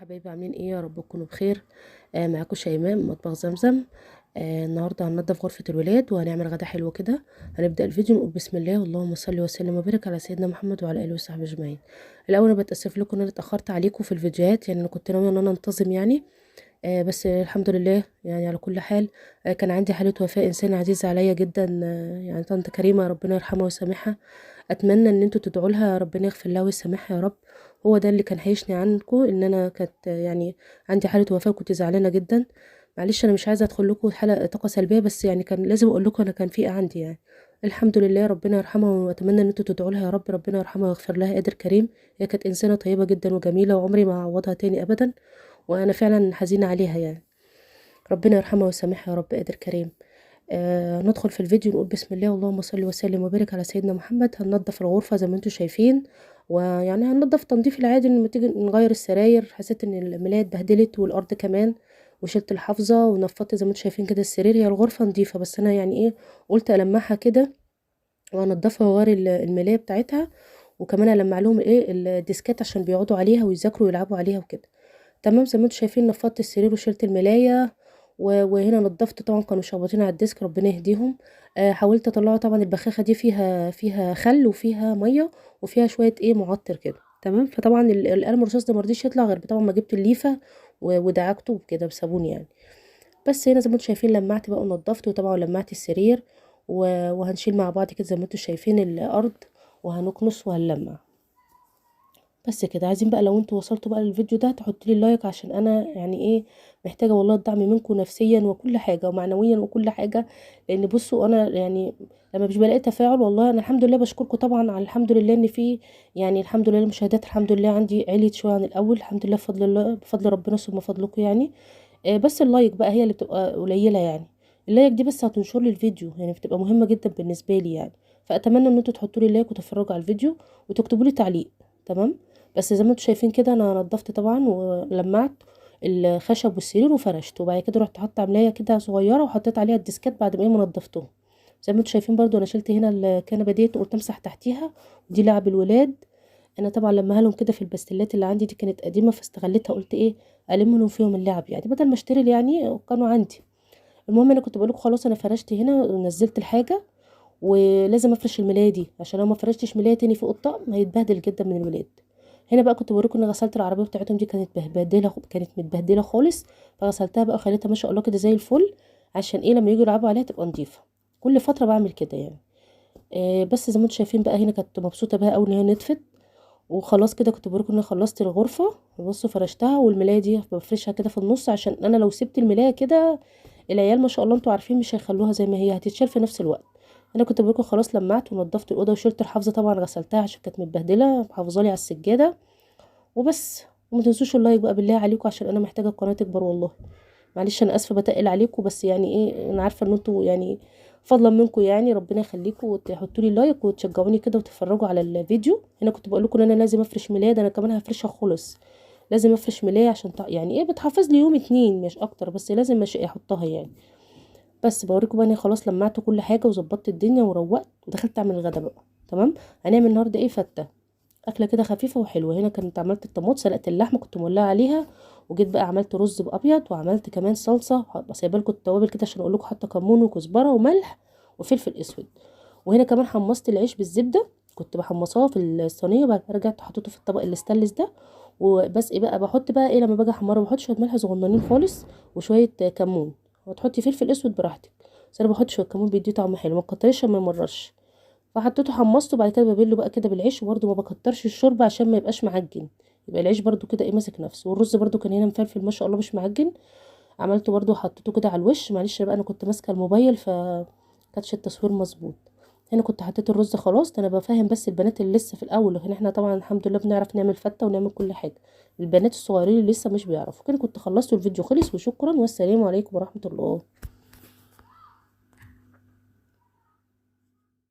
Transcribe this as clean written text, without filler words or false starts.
حبايبي عاملين ايه؟ يا رب تكونوا بخير. معاكم شيماء من مطبخ زمزم. النهارده هننضف غرفه الولاد وهنعمل غدا حلو كده. هنبدا الفيديو نقول بسم الله اللهم صل وسلم وبارك على سيدنا محمد وعلى اله وصحبه اجمعين. الاول انا بتاسف لكم ان انا اتاخرت عليكم في الفيديوهات، يعني انا كنت ناويه ان انا انتظم يعني. بس الحمد لله يعني على كل حال. كان عندي حاله وفاه انسان عزيز عليا جدا، يعني طنط كريمه ربنا يرحمها ويسامحها. اتمنى ان انتوا تدعوا لها ربنا يغفر لها ويسامحها يا رب. هو ده اللي كان هيشني عنكم، ان انا كانت يعني عندي حاله وفاه وكنت زعلانه جدا. معلش انا مش عايزه ادخل لكم حلقه طاقه سلبيه، بس يعني كان لازم اقول لكم انا كان في عندي يعني. الحمد لله ربنا يرحمها، واتمنى ان انتوا تدعوا لها يا رب ربنا يرحمها ويغفر لها قادر كريم. هي كانت انسانه طيبه جدا وجميله، وعمري ما هعوضها تاني ابدا. وانا فعلا حزينه عليها يعني. ربنا يرحمها ويسامحها يا رب قادر كريم. ندخل في الفيديو نقول بسم الله اللهم صل وسلم وبارك على سيدنا محمد. هننضف الغرفة زي ما انتم شايفين، ويعني هننضف تنظيف العادي. لما تيجي نغير السراير حسيت ان الملاية اتبهدلت والارض كمان، وشلت الحافظة ونفضت زي ما انتم شايفين كده السرير. هي الغرفة نظيفة بس انا يعني ايه، قلت المعها كده وانضفها واغير الملاية بتاعتها. وكمان المع لهم ايه الديسكات عشان بيقعدوا عليها ويذاكروا ويلعبوا عليها وكده. تمام زي ما انتم شايفين نفضت السرير وشلت الملاية. وهنا نضفت، طبعا كانوا شخبطين على الديسك ربنا يهديهم. حاولت اطلعه، طبعا البخاخه دي فيها خل وفيها ميه وفيها شويه ايه معطر كده. تمام فطبعا القلم الرصاص ده مرضيش يطلع غير طبعا ما جبت الليفه ودعكته كده بصابون يعني. بس هنا زي ما انتم شايفين لمعت بقى ونضفت، وطبعا لمعت السرير. وهنشيل مع بعض كده زي ما انتم شايفين الارض، وهنكنس وهنلمع. بس كده. عايزين بقى لو انتوا وصلتوا بقى للفيديو ده تحطوا لي لايك، عشان انا يعني ايه محتاجه والله الدعم منكم نفسيا وكل حاجه ومعنويا وكل حاجه. لان بصوا انا يعني لما مش بلاقي تفاعل، والله انا الحمد لله بشكركم طبعا على الحمد لله ان في يعني الحمد لله المشاهدات الحمد لله عندي عليت شويه عن الاول، الحمد لله بفضل الله بفضل ربنا ثم فضلكم يعني. بس اللايك بقى هي اللي بتبقى قليله يعني. اللايك دي بس هتنشر لي الفيديو، يعني بتبقى مهمه جدا بالنسبه لي يعني. فاتمنى ان انتوا تحطوا لي لايك وتتفرجوا على الفيديو وتكتبوا لي تعليق. تمام. بس زي ما انتم شايفين كده انا نضفت طبعا ولمعت الخشب والسرير وفرشت، وبعد كده رحت حاطه ملايه كده صغيره وحطيت عليها الديسكات بعد ما نضفتهم. زي ما انتم شايفين برضو انا شلت هنا الكنبه ديت وقلت امسح تحتيها. ودي لعب الولاد. انا طبعا لما لهم كده في البستلات اللي عندي دي كانت قديمه فاستغلتها، قلت ايه الم لهم فيهم اللعب يعني بدل ما اشتري يعني كانوا عندي. المهم انا كنت بقول لكم خلاص انا فرشت هنا ونزلت الحاجه. ولازم افرش الملايه دي عشان لو ما فرشتش ملايه تاني فوق الطقم هيتبهدل جدا من الولاد. هنا بقى كنت بوريكم ان غسلت العربيه بتاعتهم دي كانت متبهدله، كانت متبهدله خالص. فغسلتها بقى وخليتها ما شاء الله كده زي الفل، عشان ايه لما يجوا يلعبوا عليها تبقى نظيفه. كل فتره بعمل كده يعني. بس زي ما انتم شايفين بقى هنا كنت مبسوطه بها قوي ان هي نطفت. وخلاص كده كنت بوريكم ان انا خلصت الغرفه. بصوا فرشتها، والملايه دي بفرشها كده في النص عشان انا لو سبت الملايه كده العيال ما شاء الله انتوا عارفين مش هيخلوها زي ما هي، هتتشال في نفس الوقت. انا كنت بقولكم خلاص لمعت ونضفت الاوضه وشلت الحافظه، طبعا غسلتها عشان كانت متبهدله حافظالي على السجاده. وبس. وما تنسوش اللايك بقى بالله عليكم عشان انا محتاجه القناه تكبر والله. معلش انا اسفه بتقل عليكم، بس يعني ايه انا عارفه ان انتوا يعني فضلا منكم يعني ربنا يخليكم، وتحطوا لي لايك وتشجعوني كده وتتفرجوا على الفيديو. هنا كنت بقول لكم ان انا لازم افرش ملايه، ده انا كمان هفرشها خالص. لازم افرش ملايه عشان يعني ايه بتحافظ لي يوم اتنين مش اكتر، بس لازم مش احطها يعني. بس بوريكم بقى اني خلاص لمعت كل حاجه وظبطت الدنيا وروقت ودخلت اعمل الغدا بقى. تمام. هنعمل النهارده ايه فته، اكله كده خفيفه وحلوه. هنا كنت عملت الطماطم سلقت اللحمه كنت مولعه عليها. وجيت بقى عملت رز بابيض وعملت كمان صلصه سايبه لكم التوابل كده عشان اقول لكم حاطه كمون وكزبره وملح وفلفل اسود. وهنا كمان حمصت العيش بالزبده، كنت بحمصاه في الصينيه وبعد كده رجعت حطيته في الطبق الاستانلس ده. وبس ايه بقى بحط بقى ايه لما باجي احمره بحط شويه ملح صغننين خالص وشويه كمون. وتحطي فلفل اسود براحتك، بس انا بحط شويه كمون بيديه طعم حلو ما تكتريش عشان ما يمررش. فحطيته حمصته بعد كده ببله بقى كده بالعيش، وبرده ما بكترش الشوربه عشان ما يبقاش معجن. يبقى العيش برده كده ايه ماسك نفسه، والرز برده كان هنا مفلفل ما شاء الله مش معجن. عملته برده وحطيته كده على الوش. معلش بقى انا كنت ماسكه الموبايل كانتش التصوير مظبوط. هنا كنت حطيت الرز خلاص. ده انا بفهم بس البنات اللي لسه في الاول، لكن احنا طبعا الحمد لله بنعرف نعمل فته ونعمل كل حاجه. البنات الصغيرين اللي لسه مش بيعرفوا كده كنت خلصت والفيديو خلص. وشكرا والسلام عليكم ورحمه الله.